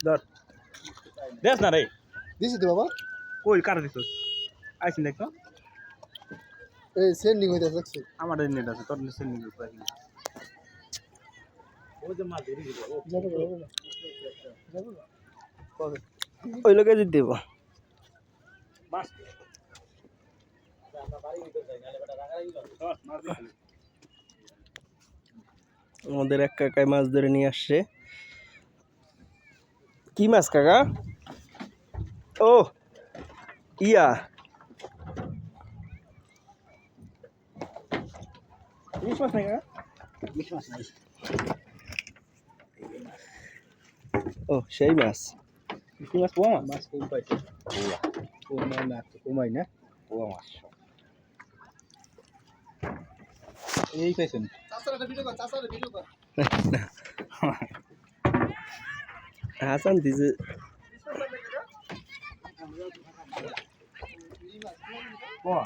ধর দেখ না রে দিছি তো বাবা কই কার দিছস আইছিস দেখ তো এই সেন্ডিং হইতে দেখছি আমার নেট আছে তোর সেন্ডিং করে পাই ওই যে মাছ ধরে দিবো ওই লোকে যদি দেব মাছ আমরা বাড়ি ভিতর যাই নালে বেটা রাগারাগি করে মাছ দিছি আমাদের এক কাকায় মাছ ধরে নিয়ে আসছে কি মাছ কাকা ও ইয়া ইলিশ মাছ নাই কাকা ইলিশ মাছ নাই ও সেই মাছ ইলিশ মাছ পোয়া মাছ মাছ কম পাইছে পোয়া না কমাই না পোয়া মাছ এই পাইছেন ভিডিও কর হাসান দিছে পোয়া